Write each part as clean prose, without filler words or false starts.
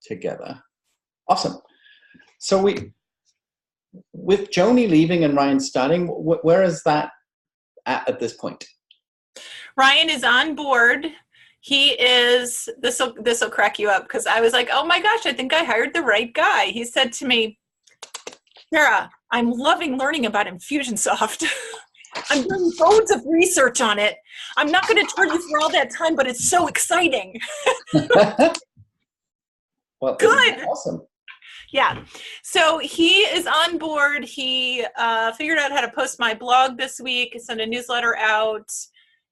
together. Awesome. So with Joni leaving and Ryan starting, where is that at this point? Ryan is on board. He is, this will crack you up, because I was like, oh my gosh, I think I hired the right guy. He said to me, Sarah, I'm loving learning about Infusionsoft. I'm doing loads of research on it. I'm not going to charge you for all that time, but it's so exciting. Well, good. Awesome. Yeah. So he is on board. He figured out how to post my blog this week, send a newsletter out.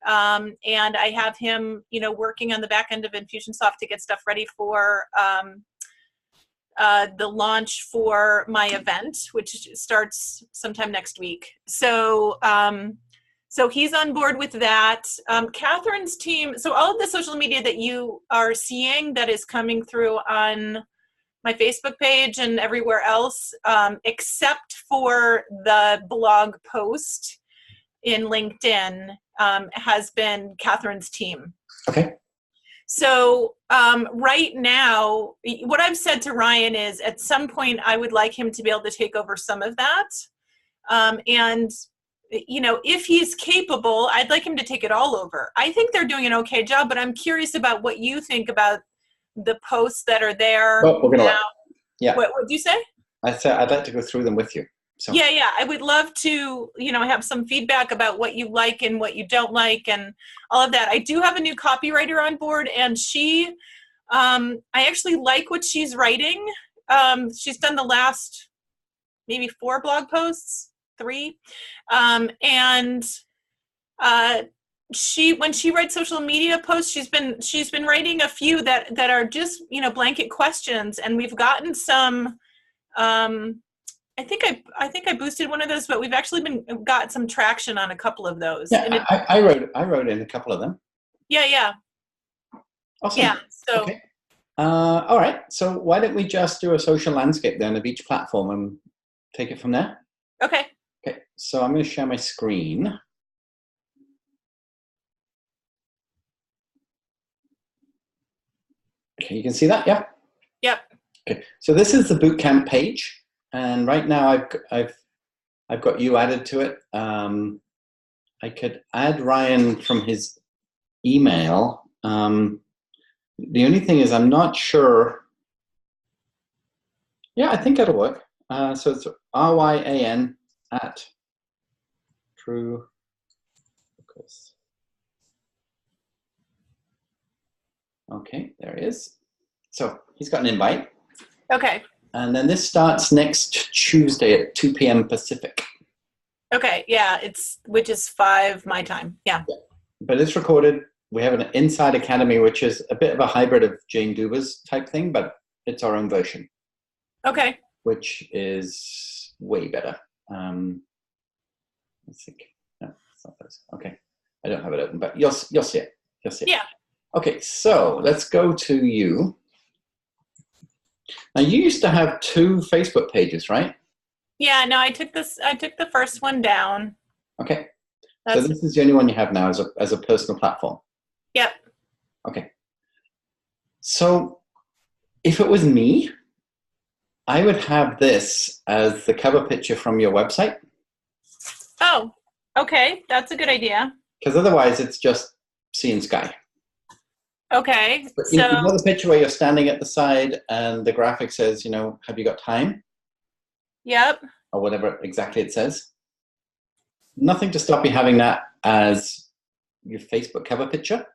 And I have him, working on the back end of Infusionsoft to get stuff ready for the launch for my event, which starts sometime next week. So he's on board with that. Catherine's team, so all of the social media that you are seeing that is coming through on my Facebook page and everywhere else, except for the blog post in LinkedIn, has been Catherine's team. Okay. So right now, what I've said to Ryan is at some point I would like him to be able to take over some of that. And, if he's capable, I'd like him to take it all over. I think they're doing an okay job, but I'm curious about what you think about the posts that are there. Well, we're gonna yeah. What did you say? I said I'd like to go through them with you. So. Yeah. I would love to, have some feedback about what you like and what you don't like and all of that. I do have a new copywriter on board, and she, I actually like what she's writing. She's done the last maybe 4 blog posts, 3. And when she writes social media posts, she's been writing a few that are just, blanket questions, and we've gotten some, I think I boosted one of those, but we've actually got some traction on a couple of those. Yeah, I wrote in a couple of them. Yeah. Awesome. Yeah. So. Okay. All right. So why don't we just do a social landscape then of each platform and take it from there? Okay. Okay. So I'm going to share my screen. Okay, you can see that, yeah? Yep. Okay. So this is the bootcamp page. And right now I've got you added to it. I could add Ryan from his email. The only thing is I'm not sure. Yeah, I think it'll work. So it's RYAN at True Focus. Okay, there he is. So he's got an invite. Okay. And then this starts next Tuesday at 2 p.m. Pacific. Okay, yeah, which is 5 my time. Yeah. But it's recorded. We have an Inside Academy, which is a bit of a hybrid of Jane Duber's type thing, but it's our own version. Okay. Which is way better. Let's think. No, it's not those. Okay. I don't have it open, but you'll see it. You'll see it. Yeah. Okay, so let's go to you. Now, you used to have 2 Facebook pages, right? Yeah, no, I took the first one down. Okay. So this is the only one you have now as a personal platform? Yep. Okay. So if it was me, I would have this as the cover picture from your website. Oh, okay. That's a good idea. Because otherwise it's just sea and sky. Okay. But you know the picture where you're standing at the side and the graphic says, have you got time? Yep. Or whatever exactly it says. Nothing to stop you having that as your Facebook cover picture.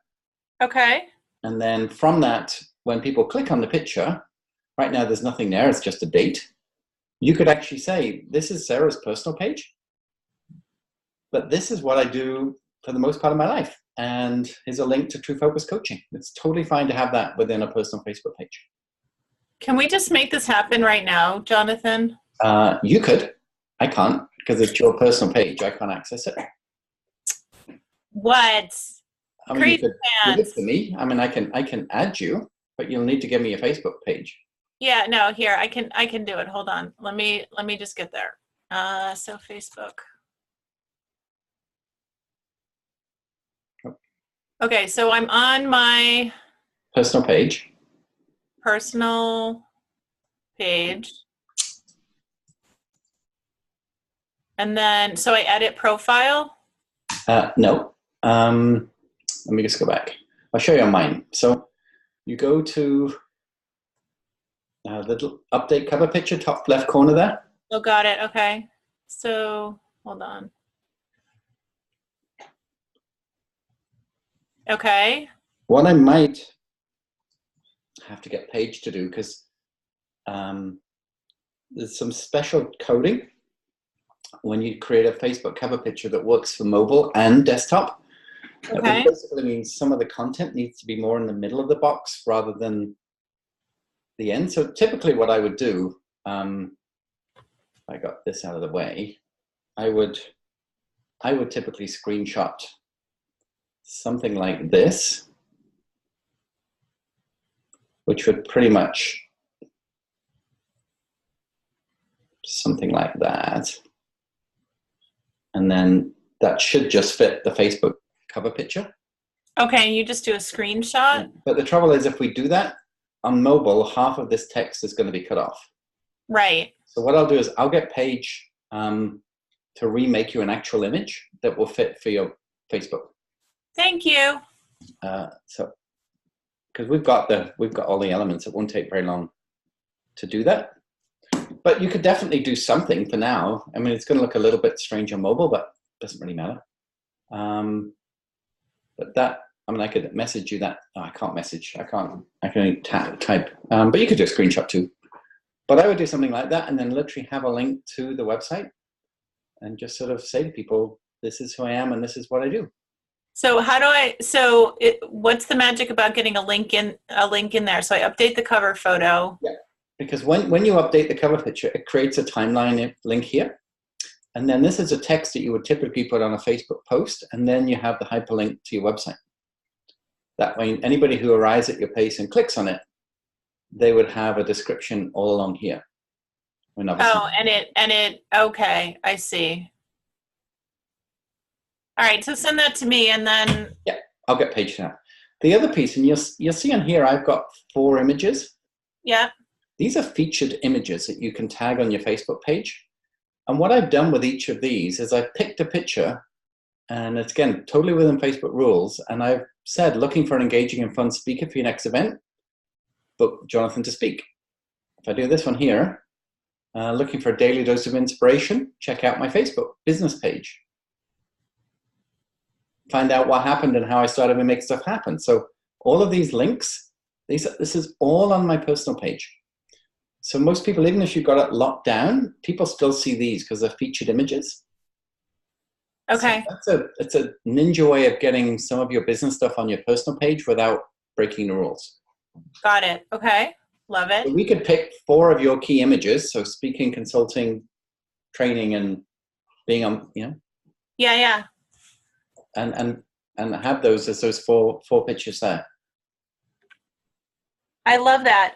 Okay. And then from that, when people click on the picture, right now there's nothing there, it's just a date. You could actually say, this is Sarah's personal page, but this is what I do for the most part of my life. And here's a link to True Focus Coaching. It's totally fine to have that within a personal Facebook page. Can we just make this happen right now, Jonathan? You could. I can't, because it's your personal page. I can't access it. What? I mean, you could give it to me. I mean, I can add you, but you'll need to give me a Facebook page. Yeah, no, here, I can do it. Hold on. Let me just get there. So Facebook. Okay, so I'm on my personal page. personal page. And then, so I edit profile. No. Let me just go back. I'll show you on mine. So you go to the little update cover picture, top left corner there. Oh, got it. Okay. So hold on. Okay. What I might have to get Paige to do, because there's some special coding when you create a Facebook cover picture that works for mobile and desktop. Okay. It basically means some of the content needs to be more in the middle of the box rather than the end. So typically what I would do, if I got this out of the way, I would typically screenshot something like this, which would pretty much something like that. And then that should just fit the Facebook cover picture. Okay, you just do a screenshot? But the trouble is, if we do that on mobile, half of this text is going to be cut off. Right. So what I'll do is I'll get Paige to remake you an actual image that will fit for your Facebook. Thank you. So, because we've got all the elements, it won't take very long to do that. But you could definitely do something for now. I mean, it's going to look a little bit strange on mobile, but it doesn't really matter. But that, I mean, I could message you that. Oh, I can't message. I can only type. But you could do a screenshot too. But I would do something like that and then literally have a link to the website and just sort of say to people, this is who I am and this is what I do. So what's the magic about getting a link in there? So I update the cover photo. Yeah, because when you update the cover picture, it creates a timeline link here. And then this is a text that you would typically put on a Facebook post, and then you have the hyperlink to your website. That way, anybody who arrives at your page and clicks on it, they would have a description all along here. Oh, okay, I see. All right, so send that to me, and then... Yeah, I'll get Paige now. The other piece, and you'll see on here, I've got 4 images. Yeah. These are featured images that you can tag on your Facebook page. And what I've done with each of these is I've picked a picture, and it's, again, totally within Facebook rules, and I've said, looking for an engaging and fun speaker for your next event, book Jonathan to speak. If I do this one here, looking for a daily dose of inspiration, check out my Facebook business page. Find out what happened and how I started to make stuff happen. So all of these links, this is all on my personal page. So most people, even if you've got it locked down, people still see these because they're featured images. Okay. So it's a ninja way of getting some of your business stuff on your personal page without breaking the rules. Got it. Okay. Love it. So we could pick 4 of your key images. So speaking, consulting, training, and being on, Yeah. And have those as those four pictures there. I love that.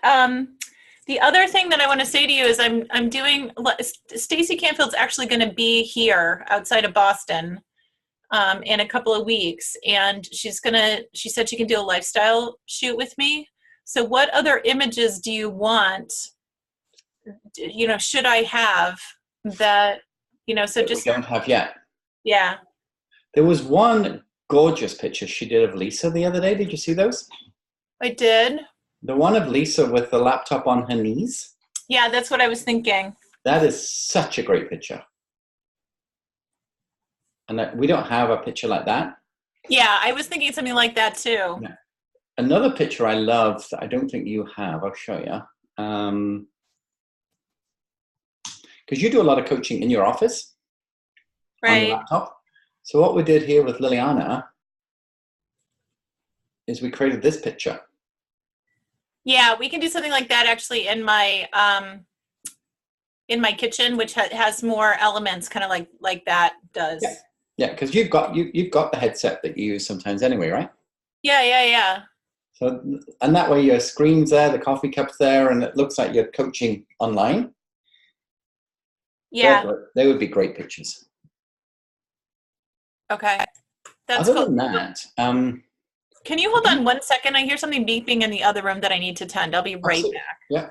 The other thing that I want to say to you is I'm doing, Stacey Canfield's actually going to be here outside of Boston in a couple of weeks. And she said she can do a lifestyle shoot with me. So what other images do you want, should I have that, so that just. we don't have yet. Yeah. There was one gorgeous picture she did of Lisa the other day. Did you see those? I did. The one of Lisa with the laptop on her knees. Yeah, that's what I was thinking. That is such a great picture. And we don't have a picture like that. Yeah, I was thinking something like that too. Yeah. Another picture I love that I don't think you have, I'll show you. Because you do a lot of coaching in your office. Right. On your laptop. So what we did here with Liliana is we created this picture. Yeah, we can do something like that actually in my kitchen, which has more elements, kind of like that does. Yeah, because you've got the headset that you use sometimes anyway, right? Yeah. So, and that way your screen's there, the coffee cup's there, and it looks like you're coaching online. Yeah. They would be great pictures. Okay. That's Other cool. than that, Can you hold on 1 second? I hear something beeping in the other room that I need to tend. I'll be right Absolutely. back. Yeah.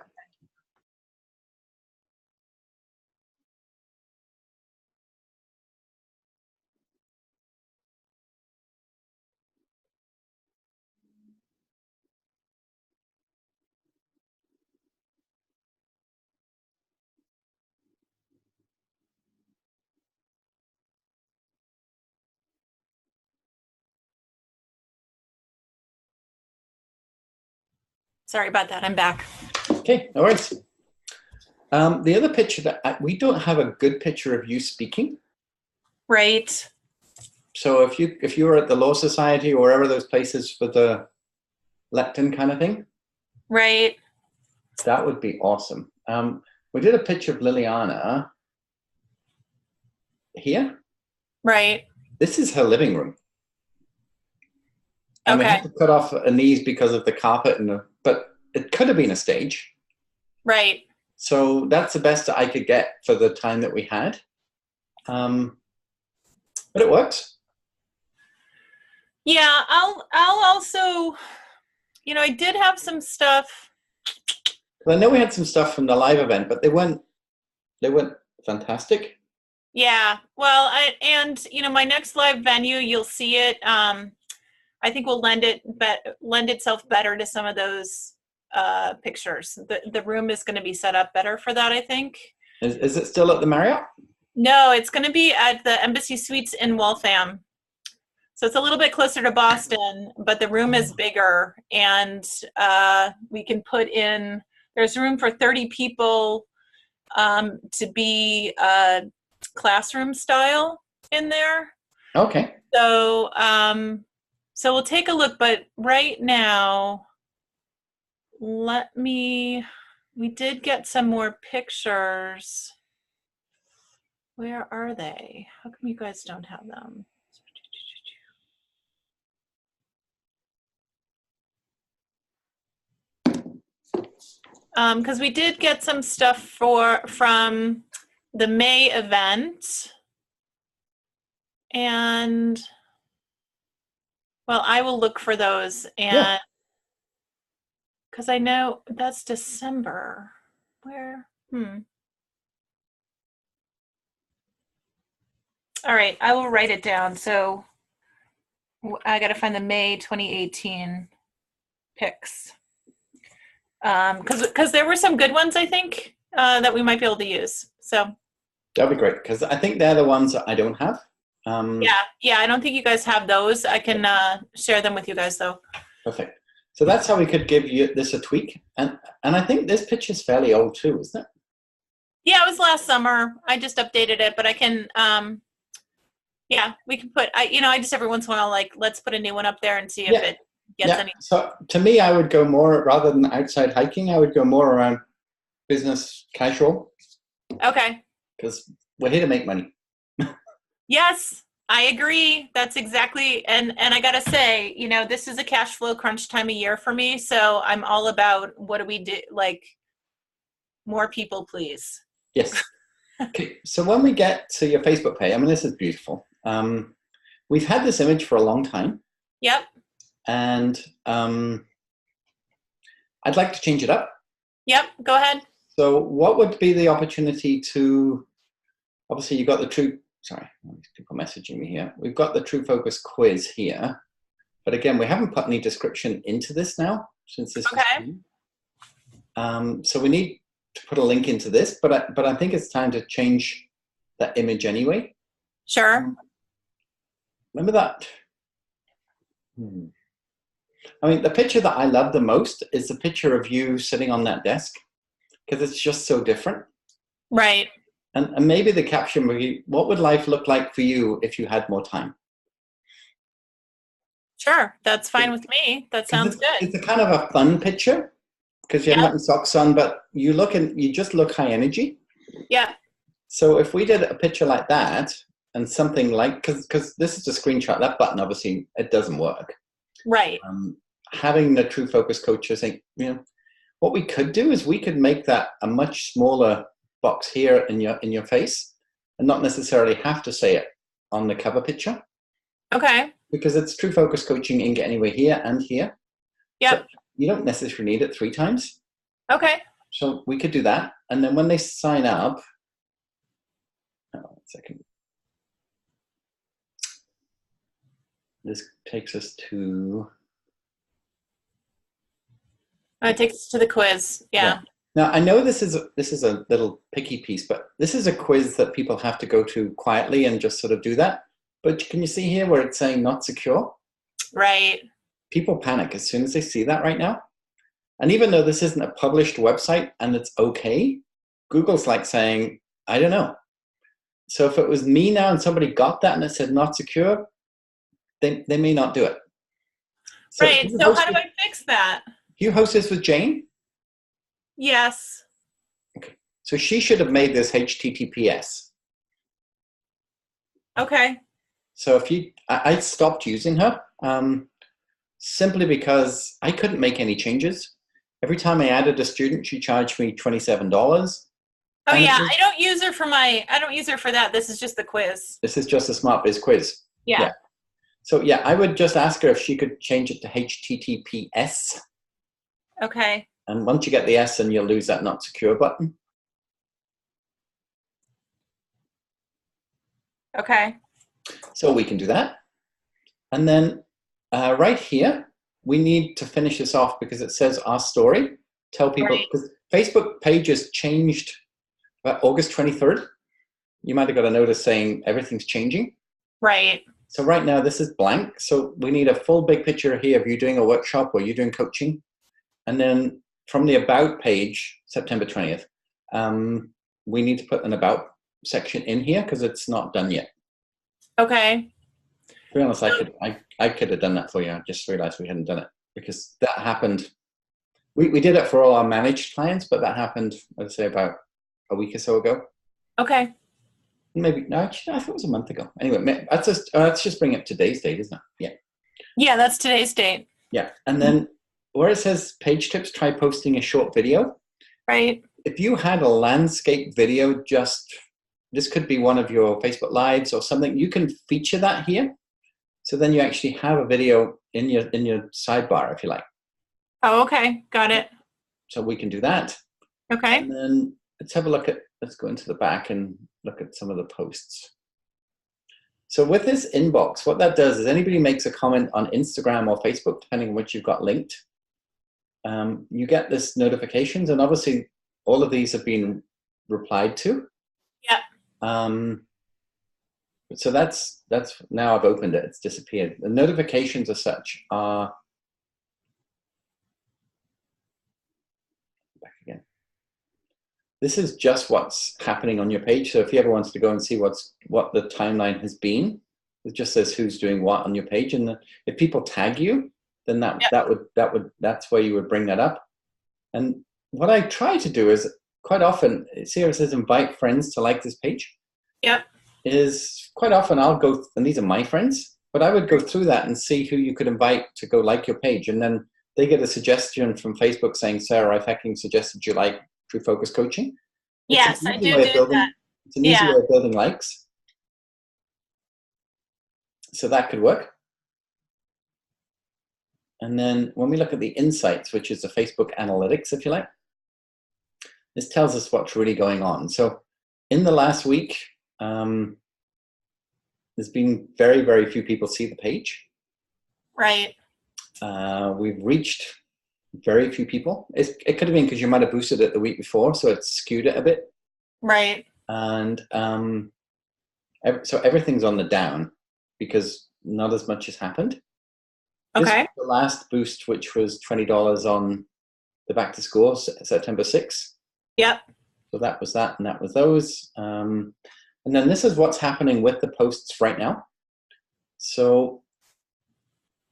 Sorry about that. I'm back. Okay, no worries. The other picture that we don't have a good picture of you speaking. Right. So if you were at the Law Society or wherever those places for the lectern kind of thing, right, that would be awesome. We did a picture of Liliana here. right. This is her living room. And we had to cut off her knees because of the carpet, but it could have been a stage. Right. So that's the best I could get for the time that we had. But it works. Yeah, I'll also, I did have some stuff. Well, I know we had some stuff from the live event, but they weren't fantastic. Yeah. Well, my next live venue, you'll see it. I think will lend itself better to some of those pictures. The room is going to be set up better for that, I think. Is it still at the Marriott? No, it's going to be at the Embassy Suites in Waltham. So it's a little bit closer to Boston, but the room is bigger, and we can put in. There's room for 30 people to be classroom style in there. Okay. So so we'll take a look, but right now, we did get some more pictures. Where are they? How come you guys don't have them? Because we did get some stuff from the May event. And, well, I will look for those. And because I know that's December. Where? All right, I will write it down. So I got to find the May 2018 pics. Because there were some good ones, I think, that we might be able to use. So that'd be great, because I think they're the ones that I don't have. Yeah, I don't think you guys have those. I can share them with you guys, though. Perfect. So that's how we could give you this a tweak. And I think this picture's fairly old too, isn't it? Yeah, it was last summer. I just updated it, but I can, we can put, I just every once in a while, let's put a new one up there and see if it gets any. So to me, I would go more, rather than outside hiking, I would go more around business casual. Okay. Because we're here to make money. Yes, I agree. That's exactly, and I gotta say, this is a cash flow crunch time of year for me. So I'm all about what do we do? More people, please. Yes. Okay. So when we get to your Facebook page, this is beautiful. We've had this image for a long time. Yep. And I'd like to change it up. Yep. Go ahead. So what would be the opportunity to? Obviously, you got the true. Sorry, people messaging me here. We've got the True Focus quiz here, but again, we haven't put any description into this now since this. Okay. So we need to put a link into this, but I think it's time to change that image anyway. Sure. Remember that? The picture that I love the most is the picture of you sitting on that desk, because it's just so different. Right. And maybe the caption would be, what would life look like for you if you had more time? Sure, that's fine with me. That sounds good. It's a kind of a fun picture, because you haven't got socks on, but you just look high energy. Yeah. So if we did a picture like that, and something like, because this is a screenshot, that button, obviously, it doesn't work. Right. Having the True Focus coach, I think, what we could do is we could make that a much smaller box here in your face, and not necessarily have to say it on the cover picture. Okay. because it's True Focus Coaching in Get Anywhere here and here. Yep. So you don't necessarily need it 3 times. Okay. So we could do that. And then when they sign up, oh, 1 second. This takes us to... Oh, it takes us to the quiz. Yeah. Now, I know this is a little picky piece, but this is a quiz that people have to go to quietly and just sort of do that. But can you see here where it's saying not secure? Right. People panic as soon as they see that right now. And even though this isn't a published website and it's okay, Google's like saying, I don't know. So if it was me now and somebody got that and it said not secure, they may not do it. So right. So how do I fix that? You host this with Jane? Yes. Okay. So she should have made this HTTPS. Okay. So if I stopped using her simply because I couldn't make any changes. Every time I added a student, she charged me $27. Oh yeah, I don't use her for that. This is just the quiz. This is just a Smart Biz quiz. Yeah. So yeah, I would just ask her if she could change it to HTTPS. Okay. And once you get the S, then you'll lose that not secure button. Okay. So we can do that. And then right here, we need to finish this off because it says our story. Tell people, because Facebook pages changed about August 23rd. You might have got a notice saying everything's changing. Right. So right now this is blank. So we need a full big picture here of you doing a workshop or you doing coaching. And then from the About page, September 20th, we need to put an About section in here because it's not done yet. Okay. To be honest, I could have done that for you. I just realized we hadn't done it because that happened. We did it for all our managed clients, but that happened, I'd say, about a week or so ago. Okay. Maybe, no, actually, I thought it was a month ago. Anyway, let's just bring it today's date, isn't it? Yeah. Yeah, that's today's date. Yeah. And then where it says page tips, try posting a short video. Right. If you had a landscape video, this could be one of your Facebook Lives or something, you can feature that here. So then you actually have a video in your sidebar, if you like. Oh, okay. Got it. So we can do that. Okay. And then let's go into the back and look at some of the posts. So with this inbox, what that does is anybody makes a comment on Instagram or Facebook, depending on which you've got linked, you get this notifications, and obviously all of these have been replied to. Yep. So that's now I've opened it, it's disappeared. The notifications as such are back again. This is just what's happening on your page. So if you ever wants to go and see what the timeline has been, it just says who's doing what on your page. And if people tag you, then that's where you would bring that up. And what I try to do is quite often, see how it says invite friends to like this page? Yep. Is quite often I'll go, and these are my friends, but I would go through that and see who you could invite to go like your page. And then they get a suggestion from Facebook saying, Sarah, I've fucking suggested you like True Focus Coaching. Yes, I do that. It's an easy way of building likes. So that could work. And then when we look at the insights, which is the Facebook analytics, if you like, this tells us what's really going on. So in the last week, there's been very, very few people see the page. Right. We've reached very few people. It could have been because you might have boosted it the week before, so it skewed it a bit. Right. And so everything's on the down because not as much has happened. Okay. This was the last boost, which was $20 on the back to school, September 6th. Yep. So that was that, and that was those. And then this is what's happening with the posts right now. So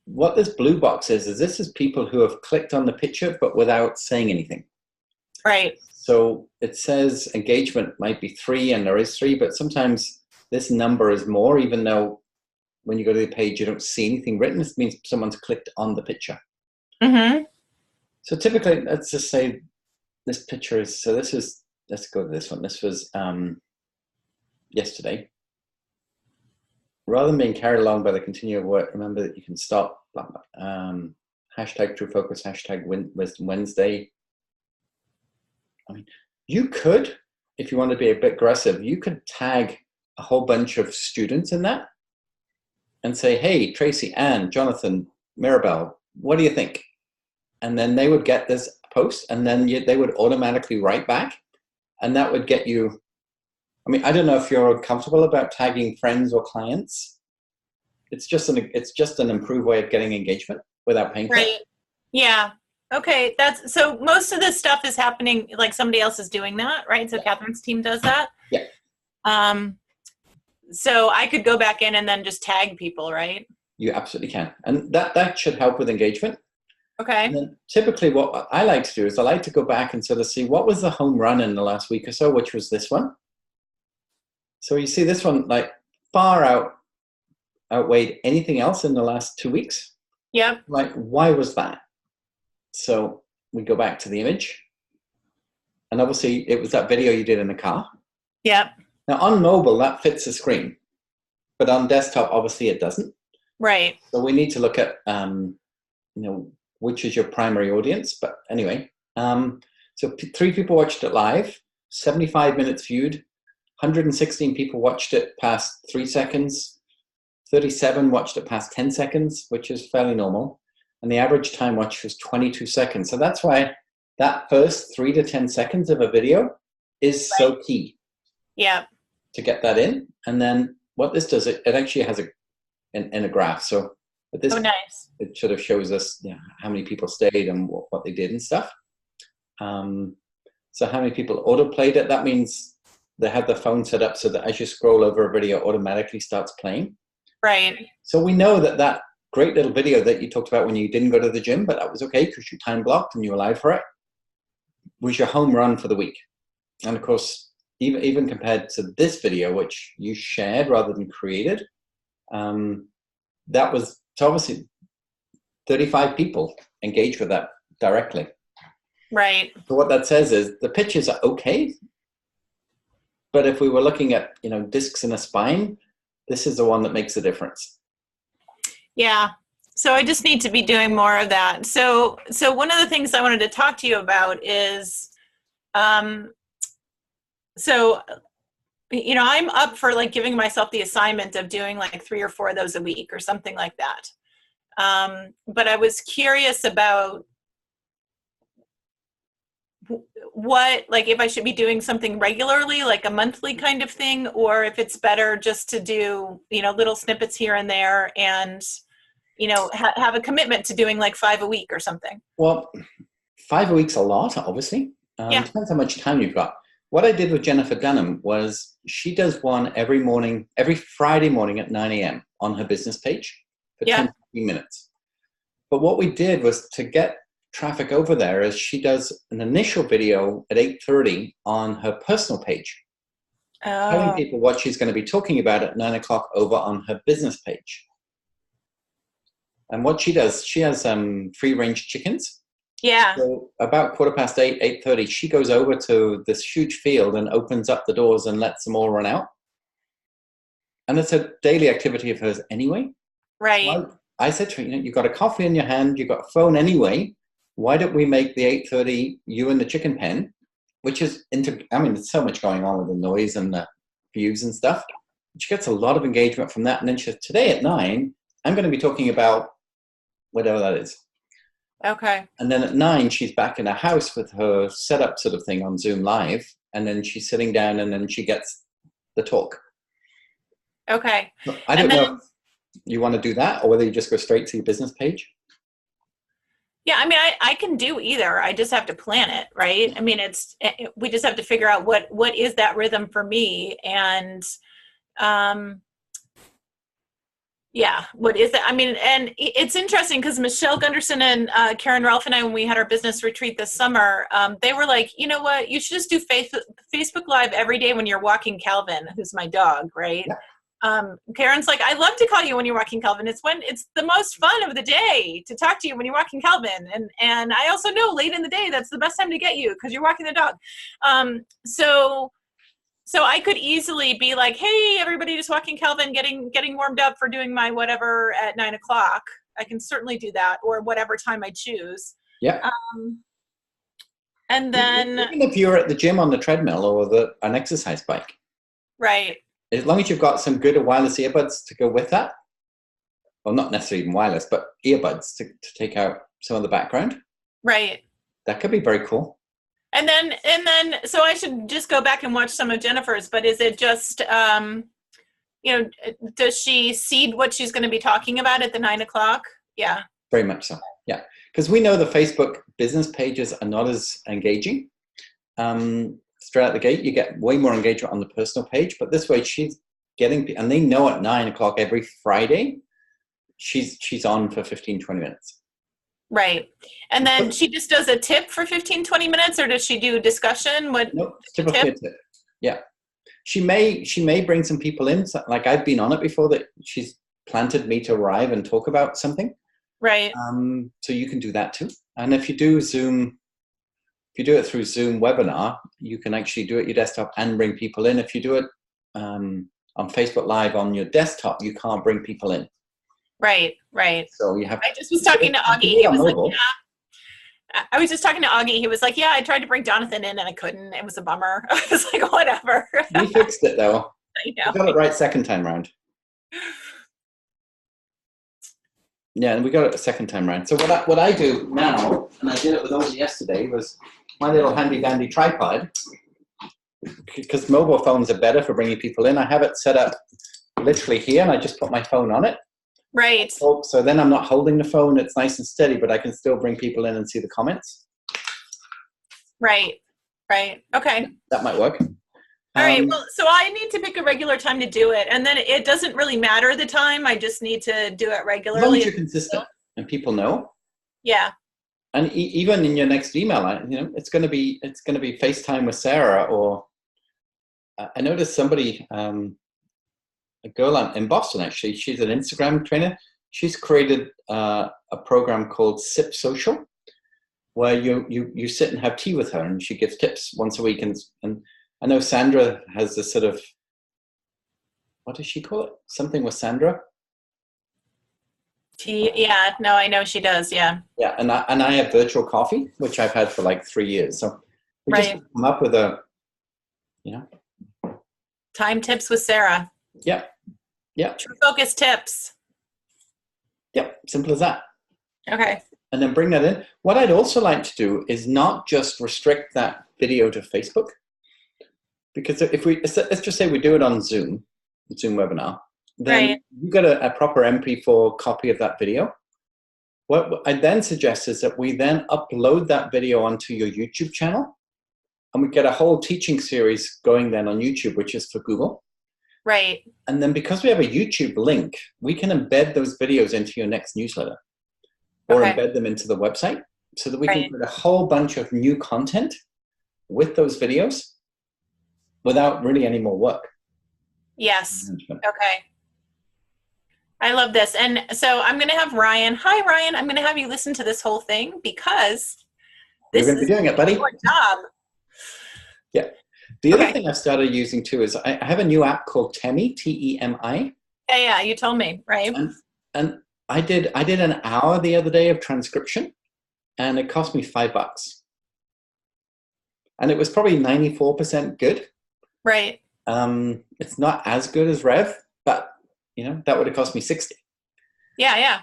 what this blue box is this is people who have clicked on the picture, but without saying anything. Right. So it says engagement might be 3, and there is 3, but sometimes this number is more, even though when you go to the page, you don't see anything written. This means someone's clicked on the picture. Mm-hmm. So typically, let's just say this picture is, so this is, let's go to this one. This was yesterday. rather than being carried along by the continuum of work, remember that you can stop. Hashtag True Focus, hashtag Wisdom Wednesday. I mean, you could, if you want to be a bit aggressive, you could tag a whole bunch of students in that and say, hey, Tracy, Ann, Jonathan, Mirabelle, what do you think? And then they would get this post, and then they would automatically write back, and that would get you. I mean, I don't know if you're comfortable about tagging friends or clients. It's just an improved way of getting engagement without paying for it. Right. Yeah. Okay. So most of this stuff is happening, like somebody else is doing that, right? So Catherine's team does that. Yeah. So I could go back in and then just tag people, right? You absolutely can. And that should help with engagement. Okay. And then typically what I like to do is I like to go back and sort of see what was the home run in the last week or so, which was this one. So you see this one like far outweighed anything else in the last 2 weeks. Yep. Like, why was that? So we go back to the image. And obviously it was that video you did in the car. Yep. Now on mobile, that fits the screen. But on desktop, obviously it doesn't. Right. So we need to look at, which is your primary audience. But anyway, so 3 people watched it live, 75 minutes viewed, 116 people watched it past 3 seconds, 37 watched it past 10 seconds, which is fairly normal. And the average time watch was 22 seconds. So that's why that first 3 to 10 seconds of a video is so key. Yeah. To get that in. And then what this does, it actually has in a graph. So at this, nice. It sort of shows us how many people stayed and what they did and stuff. So how many people auto-played it, that means they have the phone set up so that as you scroll over a video, it automatically starts playing. Right. So we know that great little video that you talked about when you didn't go to the gym, but that was okay because you time blocked and you allowed for it, was your home run for the week. And of course, even compared to this video, which you shared rather than created, that was obviously 35 people engaged with that directly. Right. So what that says is the pictures are okay, but if we were looking at discs in a spine, this is the one that makes a difference. Yeah. So I just need to be doing more of that. So one of the things I wanted to talk to you about is, so, I'm up for like giving myself the assignment of doing like 3 or 4 of those a week or something like that. But I was curious about what, like if I should be doing something regularly, like a monthly kind of thing, or if it's better just to do, little snippets here and there and, have a commitment to doing like 5 a week or something. Well, 5 a week's a lot, obviously. It depends how much time you've got. What I did with Jennifer Dunham was she does one every Friday morning at 9 a.m. on her business page for 10 to 15 minutes. But what we did was to get traffic over there is she does an initial video at 8:30 on her personal page, telling people what she's going to be talking about at 9 o'clock over on her business page. And what she does, she has free-range chickens. Yeah. So about 8:15, 8:30, she goes over to this huge field and opens up the doors and lets them all run out. And it's a daily activity of hers anyway. Right. So I said to her, you've got a coffee in your hand, you've got a phone anyway. Why don't we make the 8:30 you in the chicken pen, which is there's so much going on with the noise and the views and stuff. She gets a lot of engagement from that. And then she says, today at 9, I'm going to be talking about whatever that is. Okay. And then at 9, she's back in her house with her setup sort of thing on Zoom Live. And then she's sitting down and then she gets the talk. Okay. I don't know if you want to do that or whether you just go straight to your business page. Yeah, I can do either. I just have to plan it, right? We just have to figure out what is that rhythm for me, and what is that? And it's interesting because Michelle Gunderson and Karen Ralph and I, when we had our business retreat this summer, they were like, you know what? You should just do Facebook Live every day when you're walking Calvin, who's my dog, right? Yeah. Karen's like, I love to call you when you're walking Calvin. It's the most fun of the day to talk to you when you're walking Calvin. And I also know late in the day, that's the best time to get you because you're walking the dog. So So I could easily be like, hey, everybody, just walking Calvin, getting warmed up for doing my whatever at 9 o'clock. I can certainly do that, or whatever time I choose. Yeah. And then, even if you're at the gym on the treadmill or an exercise bike, right. as long as you've got some good wireless earbuds to go with that, well, not necessarily even wireless, but earbuds to take out some of the background. Right. That could be very cool. And then, so I should just go back and watch some of Jennifer's, but is it just, does she seed what she's going to be talking about at the 9 o'clock? Yeah. Very much so. Yeah. Because we know the Facebook business pages are not as engaging. Straight out the gate, you get way more engagement on the personal page, but this way she's getting, and they know at 9 o'clock every Friday, she's on for 15, 20 minutes. Right. And then she just does a tip for 15, 20 minutes, or does she do a discussion? Nope, typically a tip. Yeah. She may bring some people in, like I've been on it before, that she's planted me to arrive and talk about something. Right. So you can do that too. And if you do Zoom, if you do it through Zoom webinar, you can actually do it your desktop and bring people in. If you do it on Facebook Live on your desktop, you can't bring people in. Right, right. So you have. I just was talking to Augie. He was like, yeah. I was just talking to Augie. He was like, yeah, I tried to bring Jonathan in and I couldn't. It was a bummer. I was like, whatever. We fixed it though. I know. We got it right second time round. Yeah, and we got it a second time round. So what I do now, and I did it with Ozzy yesterday, was my little handy dandy tripod, because mobile phones are better for bringing people in. I have it set up literally here, and I just put my phone on it. Right. So then I'm not holding the phone. It's nice and steady, but I can still bring people in and see the comments. Right. Right. Okay. That might work. All right. Well, so I need to pick a regular time to do it. And then it doesn't really matter the time. I just need to do it regularly. As long as you're consistent and people know. Yeah. And even in your next email, it's going to be FaceTime with Sarah, or I noticed somebody, a girl in Boston, actually, she's an Instagram trainer. She's created a program called Sip Social, where you sit and have tea with her, and she gives tips once a week. And I know Sandra has this sort of, what does she call it? Something with Sandra? Tea, yeah. No, I know she does, yeah. Yeah, and I have virtual coffee, which I've had for like 3 years. So we just come up with time tips with Sarah. Yep. Yep. True Focus tips. Yep. Simple as that. Okay. And then bring that in. What I'd also like to do is not just restrict that video to Facebook, because if let's just say we do it on Zoom webinar, then you get a proper MP4 copy of that video. What I then suggest is that we then upload that video onto your YouTube channel, and we get a whole teaching series going then on YouTube, which is for Google. Right. And then because we have a YouTube link, we can embed those videos into your next newsletter, or embed them into the website, so that we can put a whole bunch of new content with those videos without really any more work. Yes. Okay. I love this. And so I'm going to have Ryan. Hi, Ryan. I'm going to have you listen to this whole thing, because this is doing it, buddy. Your job. Yeah. The other thing I've started using too is I have a new app called Temi, Temi. Yeah, you told me, right? And I did an hour the other day of transcription, and it cost me $5. And it was probably 94% good. Right. It's not as good as Rev, but that would have cost me 60. Yeah.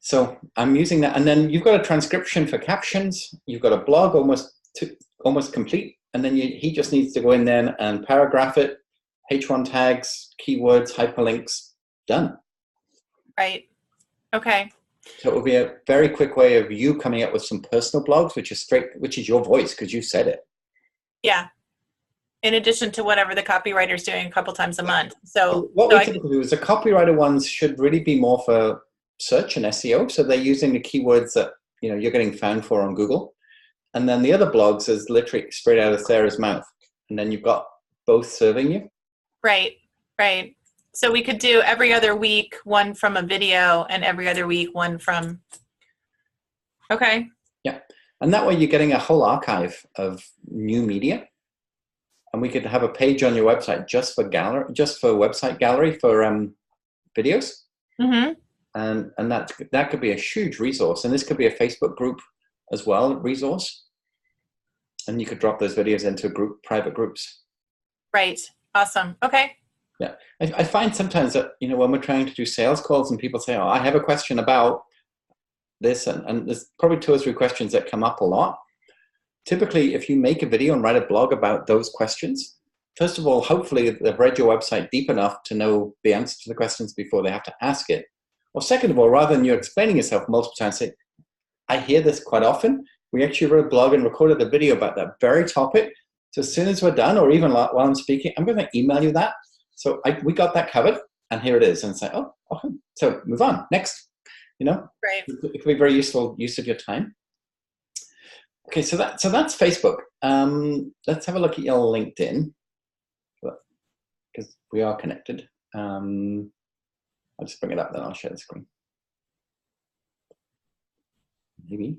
So I'm using that, and then you've got a transcription for captions. You've got a blog almost complete, and then he just needs to go in there and paragraph it, H1 tags, keywords, hyperlinks, done. Right. Okay. So it will be a very quick way of you coming up with some personal blogs, which is your voice, because you said it. Yeah. In addition to whatever the copywriter's doing a couple times a month. So what we typically do is the copywriter ones should really be more for search and SEO. So they're using the keywords that you're getting found for on Google. And then the other blogs is literally straight out of Sarah's mouth. And then you've got both serving you. Right. So we could do every other week one from a video, and every other week one from. Okay. Yeah. And that way you're getting a whole archive of new media. and we could have a page on your website just for website gallery for videos. Mm-hmm. And that could be a huge resource. And this could be a Facebook group as well, resource. And you could drop those videos into private groups. Right. Awesome. Okay. Yeah. I find sometimes that, when we're trying to do sales calls and people say, oh, I have a question about this, and there's probably 2 or 3 questions that come up a lot. Typically, if you make a video and write a blog about those questions, first of all, hopefully they've read your website deep enough to know the answer to the questions before they have to ask it. Or second of all, rather than you explaining yourself multiple times, say, I hear this quite often. We actually wrote a blog and recorded a video about that very topic. So as soon as we're done, or even while I'm speaking, I'm going to email you that. So we got that covered, and here it is. And say, oh, okay. So move on. Next. Right. It could be very useful use of your time. Okay, so that's Facebook. Let's have a look at your LinkedIn, because we are connected. I'll just bring it up, then I'll share the screen. Maybe.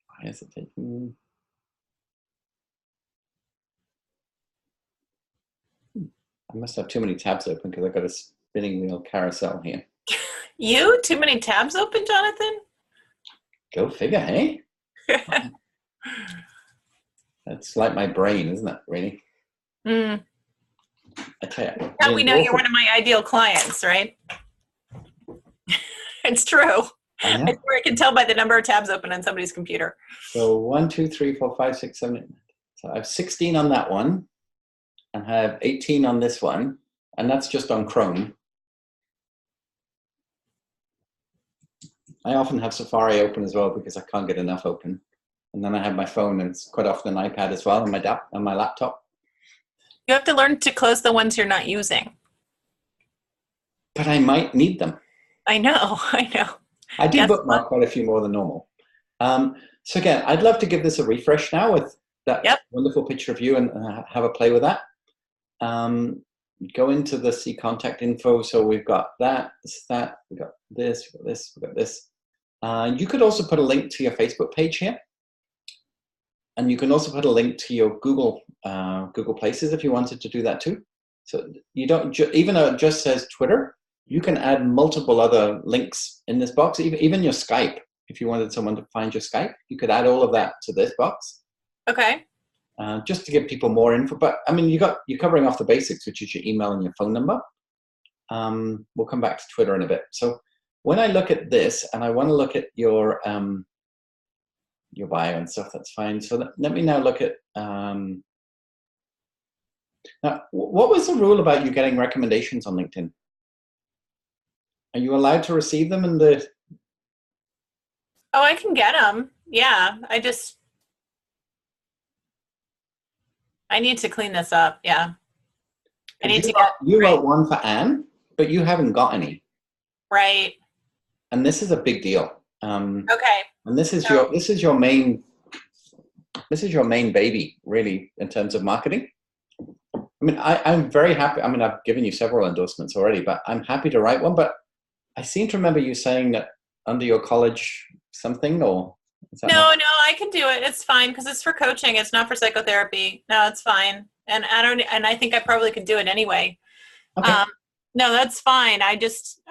Why is it taking? I must have too many tabs open because I've got a spinning wheel carousel here. You? Too many tabs open, Jonathan? Go figure, hey? That's like my brain, isn't it, really? Mm. I tell you. Now we know you're one of my ideal clients, right? It's true. I swear I can tell by the number of tabs open on somebody's computer. So 1, 2, 3, 4, 5, 6, 7, 8. So I have 16 on that one, and I have 18 on this one, and that's just on Chrome. I often have Safari open as well because I can't get enough open. And then I have my phone, and it's quite often an iPad as well, and my laptop. You have to learn to close the ones you're not using. But I might need them. I know. I do bookmark quite a few more than normal. So again, I'd love to give this a refresh now with that wonderful picture of you and have a play with that. Go into the see contact info. So we've got that, we've got this, we've got this. You could also put a link to your Facebook page here. And you can also put a link to your Google Places if you wanted to do that too. So you don't, even though it just says Twitter, you can add multiple other links in this box, even your Skype. If you wanted someone to find your Skype, you could add all of that to this box. Okay. Just to give people more info. But I mean, you're covering off the basics, which is your email and your phone number. We'll come back to Twitter in a bit. So when I look at this and I want to look at your bio and stuff, that's fine. So let me now look at, now, what was the rule about you getting recommendations on LinkedIn? Are you allowed to receive them in the? Oh, I can get them. Yeah, I need to clean this up. Yeah. You wrote one for Anne, but you haven't got any. Right. And this is a big deal. Okay. And this is your main baby, really, in terms of marketing. I mean, I'm very happy. I mean, I've given you several endorsements already, but I'm happy to write one. But I seem to remember you saying that under your college something, or is that No, I can do it. It's fine because it's for coaching. It's not for psychotherapy. No, it's fine. And I think I probably could do it anyway. Okay. No, that's fine. I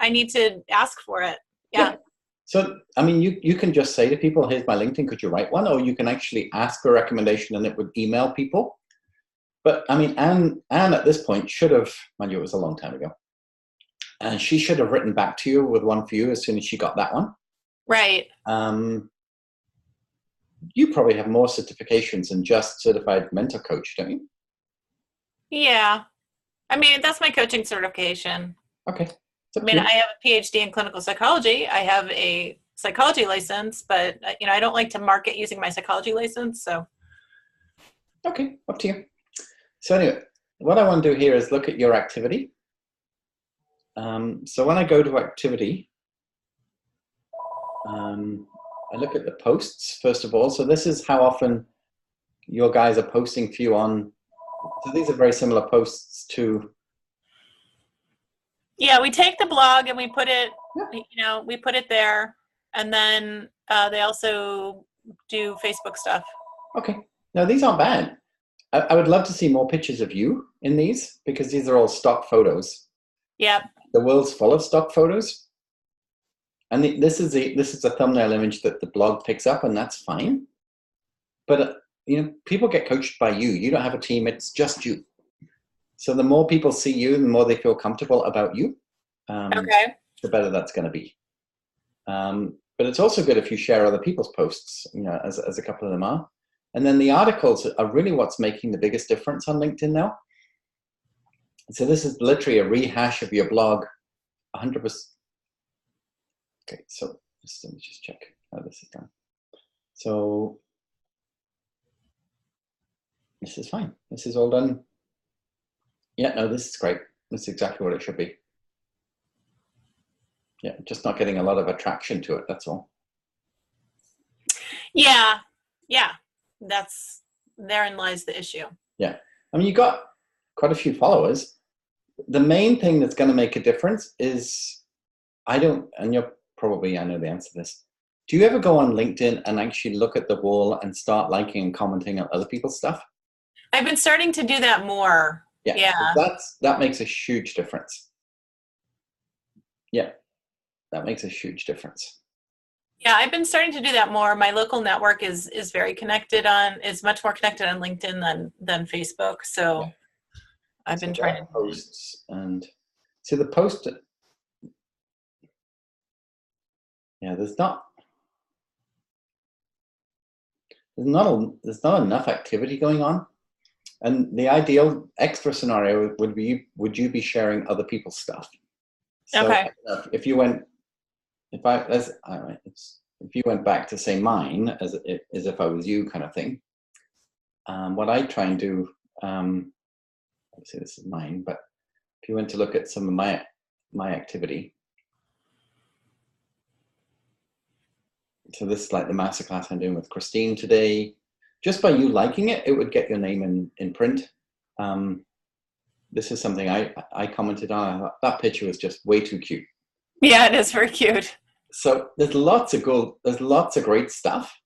need to ask for it. Yeah. So, I mean, you can just say to people, here's my LinkedIn, could you write one? Or you can actually ask for a recommendation and it would email people. But I mean, Anne at this point should have, mind you, it was a long time ago. And she should have written back to you with one for you as soon as she got that one. Right. You probably have more certifications than just certified mentor coach, don't you? Yeah. I mean, that's my coaching certification. Okay. I mean, I have a PhD in clinical psychology. I have a psychology license, but I don't like to market using my psychology license. So. Okay, up to you. So anyway, what I want to do here is look at your activity. So when I go to activity, I look at the posts first of all. So this is how often your guys are posting for you on. So these are very similar posts to. Yeah, we take the blog and we put it, we put it there, and then they also do Facebook stuff. Okay, No, these aren't bad. I would love to see more pictures of you in these because these are all stock photos. Yep. The world's full of stock photos. And this is a thumbnail image that the blog picks up, and that's fine. But people get coached by you. You don't have a team; it's just you. So the more people see you, the more they feel comfortable about you. Okay. The better that's going to be. But it's also good if you share other people's posts, as a couple of them are. And then the articles are really what's making the biggest difference on LinkedIn now. So this is literally a rehash of your blog, 100%. Okay, so let me just check how this is done. So this is fine. This is all done. Yeah, no, this is great. This is exactly what it should be. Yeah, just not getting a lot of attraction to it, that's all. Yeah. Therein lies the issue. Yeah. I mean, you got quite a few followers. The main thing that's going to make a difference is, and you're probably, I know the answer to this. Do you ever go on LinkedIn and actually look at the wall and start liking and commenting on other people's stuff? I've been starting to do that more. Yeah. That makes a huge difference. Yeah, that makes a huge difference. Yeah, I've been starting to do that more. My local network is very connected is much more connected on LinkedIn than Facebook. So yeah. I've been trying to posts and see the post. Yeah, there's not enough activity going on. And the ideal extra scenario would be, would you be sharing other people's stuff? So okay. If you went, if you went back to say mine as if I was you kind of thing, what I try and do, obviously this is mine, but if you went to look at some of my activity, so this is like the masterclass I'm doing with Christine today. Just by you liking it, it would get your name in print. This is something I commented on. I thought that picture was just way too cute. Yeah, it is very cute. So there's lots of great stuff.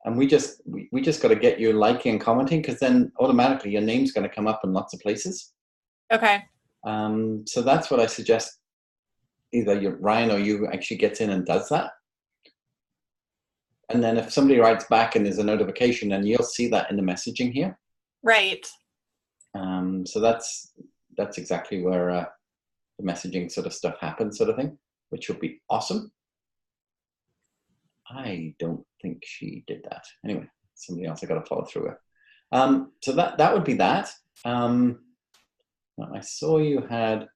And we just got to get you liking and commenting, because then automatically your name's going to come up in lots of places. Okay. So that's what I suggest. Either Ryan or you actually gets in and does that. And then if somebody writes back and there's a notification, then you'll see that in the messaging here. Right. So that's exactly where the messaging sort of stuff happens, sort of thing, which will be awesome. I don't think she did that. Anyway, somebody else I got to follow through with. So that would be that. I saw you had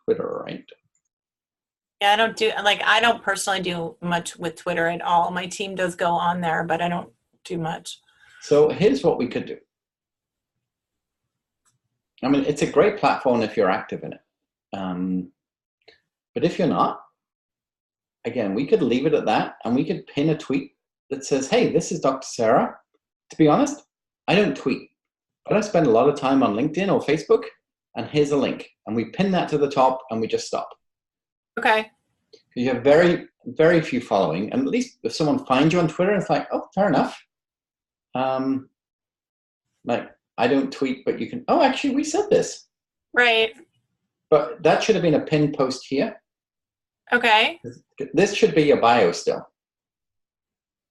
Twitter, right? Yeah, I don't personally do much with Twitter at all. My team does go on there, but I don't do much. So here's what we could do. I mean, it's a great platform if you're active in it. But if you're not, again, we could leave it at that, and we could pin a tweet that says, hey, this is Dr. Sarah. To be honest, I don't tweet, but I spend a lot of time on LinkedIn or Facebook, and here's a link. And we pin that to the top, and we just stop. Okay. You have very, very few following, and at least if someone finds you on Twitter, it's like, oh, fair enough. Like, I don't tweet, but you can, oh, actually, we said this. Right. But that should have been a pinned post here. Okay. This should be your bio still.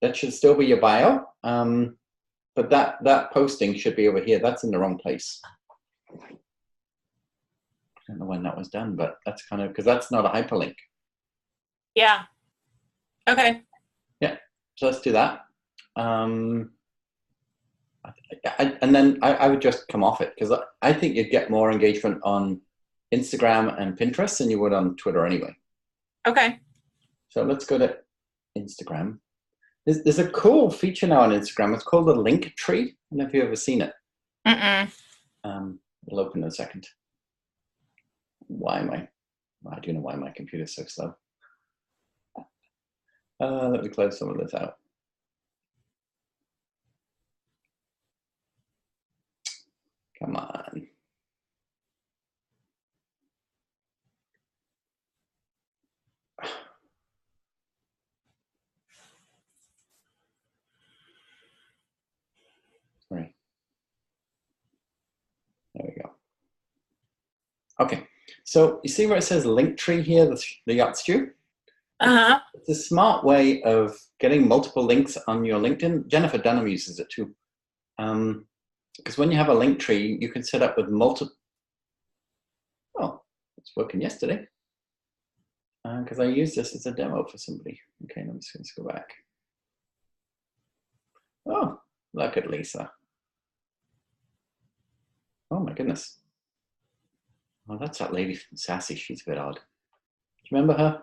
That should still be your bio. But that posting should be over here. That's in the wrong place. I don't know when that was done, but that's kind of, because that's not a hyperlink. Yeah. Okay. Yeah. So let's do that. And then I would just come off it, because I think you'd get more engagement on Instagram and Pinterest than you would on Twitter anyway. Okay. So let's go to Instagram. There's a cool feature now on Instagram. It's called the link tree. I don't know if you've ever seen it. We'll open in a second. I do know why my computer's so slow. Let me close some of this out. Come on. Okay. So you see where it says Linktree here, the Yacht Stew? Uh-huh. It's a smart way of getting multiple links on your LinkedIn. Jennifer Dunham uses it too. Because when you have a link tree, you can set up with multiple. Oh, it's working yesterday. Because I used this as a demo for somebody. Okay, let's go back. Oh, look at Lisa. Oh my goodness. Oh, that's that lady from Sassy. She's a bit odd. Do you remember her?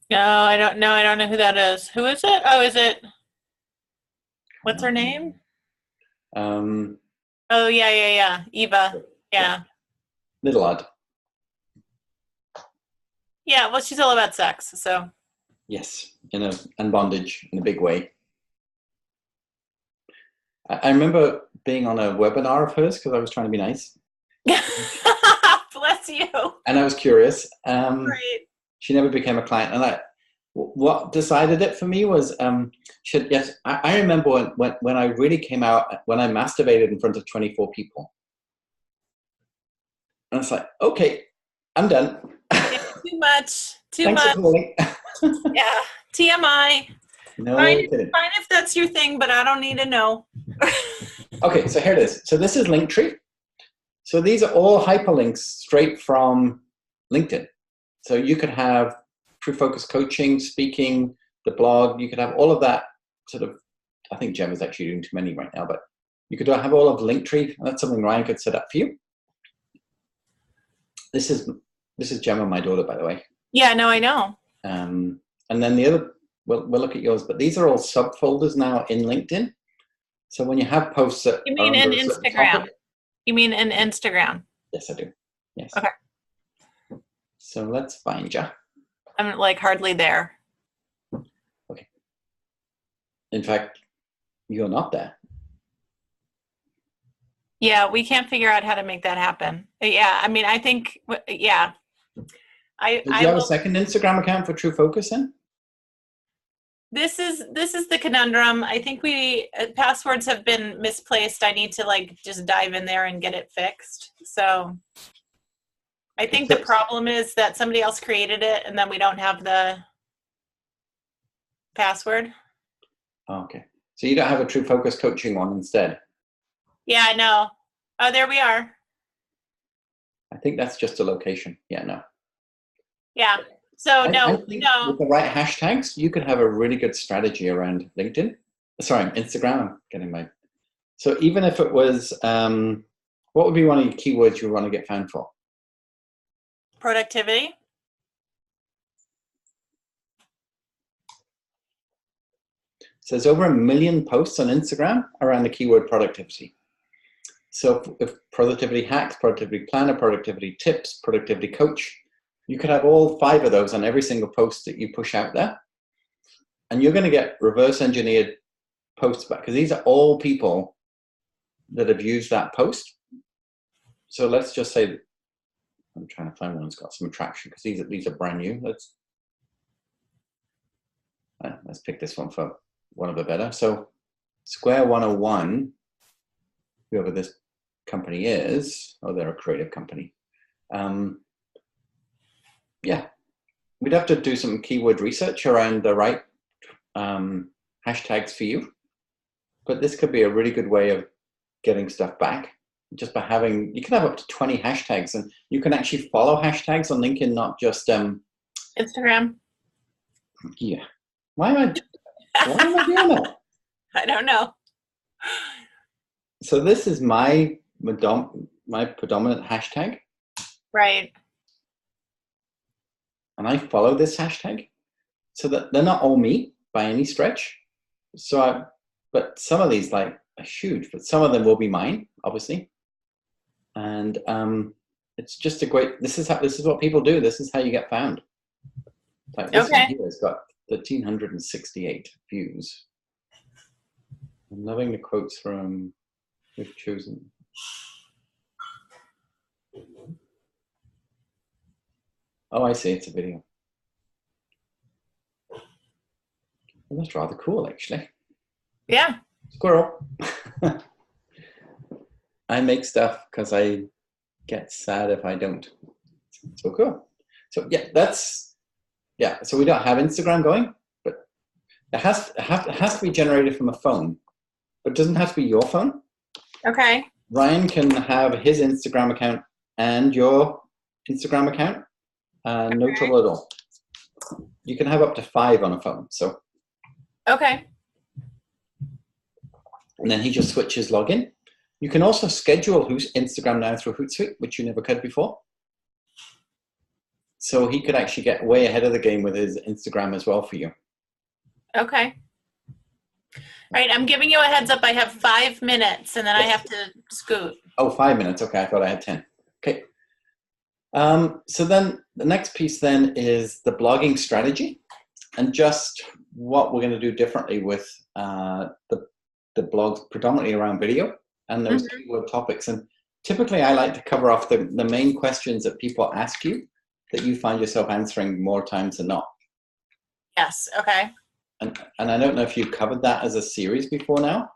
No, I don't know. I don't know who that is. Who is it? Oh, is it? What's her name? Oh, yeah. Eva. Yeah. Little odd. Yeah, well, she's all about sex, so. Yes, and bondage in a big way. I remember being on a webinar of hers because I was trying to be nice. Bless you. And I was curious. Right. She never became a client. And what decided it for me was, I remember when I really came out, when I masturbated in front of 24 people. And it's like, okay, I'm done. Yeah, too much. Thanks Much. for calling. Yeah. TMI. No fine kidding. If that's your thing, but I don't need to know. Okay, so here it is. So this is Linktree. So these are all hyperlinks straight from LinkedIn. So you could have True Focus coaching, speaking, the blog. You could have all of that sort of. I think Gemma's actually doing too many right now, but you could have all of Linktree. That's something Ryan could set up for you. This is Gemma, my daughter, by the way. Yeah, no, I know. And then the other, we'll look at yours, but these are all subfolders now in LinkedIn. So when you have posts that you mean in Instagram? Topic, you mean in Instagram? Yes, I do. Yes. Okay. So let's find you. I'm like hardly there. Okay. In fact, you're not there. Yeah, we can't figure out how to make that happen. Yeah, I mean, I think, yeah. Do you have a second Instagram account for True Focus then? This is the conundrum. I think passwords have been misplaced. I need to like just dive in there and get it fixed. So I think the problem is that somebody else created it and then we don't have the password. Oh, okay. So you don't have a True Focus coaching one instead? Yeah, I know. Oh, there we are. I think that's just a location. Yeah, no. Yeah. So I think with the right hashtags, you could have a really good strategy around LinkedIn. Sorry, Instagram. I'm getting my. So even if it was, what would be one of your keywords you want to get found for? Productivity. So there's over 1 million posts on Instagram around the keyword productivity. So if productivity hacks, productivity planner, productivity tips, productivity coach, you could have all 5 of those on every single post that you push out there. And you're going to get reverse engineered posts back because these are all people that have used that post. So let's just say, I'm trying to find one that's got some traction because these are brand new. Let's pick this one for one of the better. So Square 101, whoever this company is, they're a creative company. Yeah, we'd have to do some keyword research around the right hashtags for you. But this could be a really good way of getting stuff back. Just by having, you can have up to 20 hashtags and you can actually follow hashtags on LinkedIn, not just Instagram. Yeah. Why am I doing that? I don't know. So this is my predominant hashtag. Right. And I follow this hashtag. So that they're not all me by any stretch. But some of these like are huge, but some of them will be mine, obviously. And it's just a great, this is what people do. This is how you get found. Like this one here has got 1,368 views. I'm loving the quotes from we've chosen. Oh, I see. It's a video. Well, that's rather cool, actually. Yeah. Squirrel. I make stuff because I get sad if I don't. So cool. So yeah, so we don't have Instagram going, but it has to be generated from a phone, but it doesn't have to be your phone. Okay. Ryan can have his Instagram account and your Instagram account. No trouble at all. You can have up to 5 on a phone. So. Okay. And then he just switches login. You can also schedule Instagram now through Hootsuite, which you never could before. So he could actually get way ahead of the game with his Instagram as well for you. Okay. All right, I'm giving you a heads up. I have 5 minutes, and then I have to scoot. Oh, 5 minutes. Okay, I thought I had 10. Okay. So then the next piece then is the blogging strategy, and just what we're going to do differently with the blogs predominantly around video and those keyword topics. And typically I like to cover off the main questions that people ask you that you find yourself answering more times than not. Yes, okay. And I don't know if you covered that as a series before now.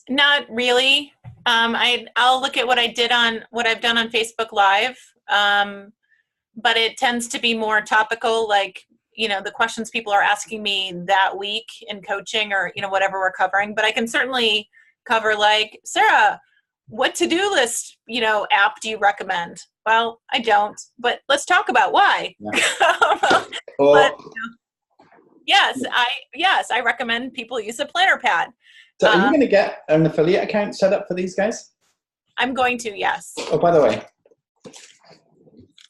Not really. I'll look at what I've done on Facebook Live. But it tends to be more topical, like, the questions people are asking me that week in coaching or, whatever we're covering. But I can certainly cover, like, Sarah, what to-do list, app do you recommend? Well, I don't, but let's talk about why. Yeah. But, yes, I recommend people use a planner pad. So are you going to get an affiliate account set up for these guys? I'm going to, yes. Oh, by the way,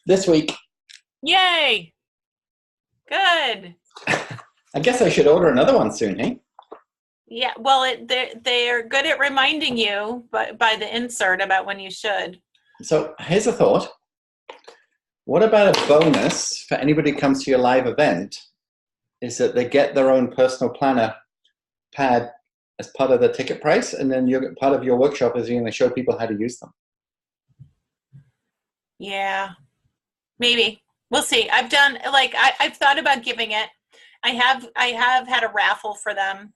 this week. Yay! Good. I guess I should order another one soon, hey? Yeah, well, they're good at reminding you by the insert about when you should. So here's a thought. What about a bonus for anybody who comes to your live event is that they get their own personal planner pad as part of the ticket price, and then part of your workshop is you're going to show people how to use them. Yeah, maybe. We'll see. I've thought about giving it. I have had a raffle for them.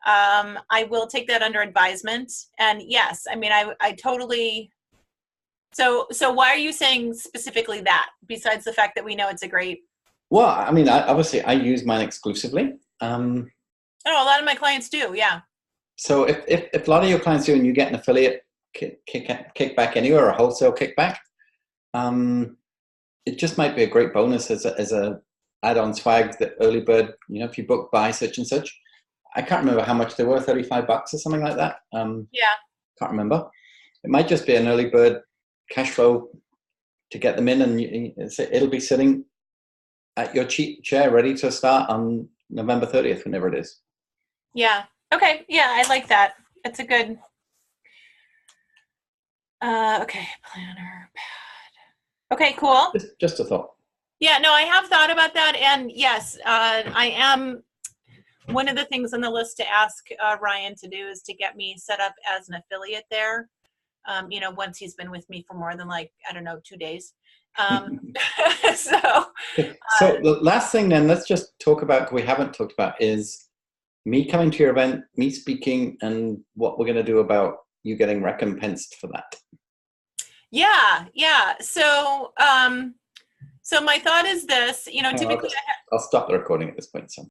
I will take that under advisement. And yes, I totally. So why are you saying specifically that, besides the fact that we know it's a great? Well, obviously I use mine exclusively. A lot of my clients do. Yeah. So if a lot of your clients do, and you get an affiliate kickback anywhere, or a wholesale kickback, it just might be a great bonus as a add-on swag, the early bird, if you book by such and such. I can't remember how much they were, $35 or something like that. Yeah. Can't remember. It might just be an early bird cash flow to get them in, and it'll be sitting at your cheap chair ready to start on November 30th, whenever it is. Yeah. Okay. Yeah, I like that. It's a good. Okay, planner pad. Okay, cool. Just a thought. Yeah, no, I have thought about that, and yes, I am. One of the things on the list to ask Ryan to do is to get me set up as an affiliate there. Once he's been with me for more than 2 days. So the last thing then, let's just talk about, we haven't talked about, is me coming to your event, me speaking, and what we're going to do about you getting recompensed for that. Yeah. So my thought is this, typically I'll stop the recording at this point. So.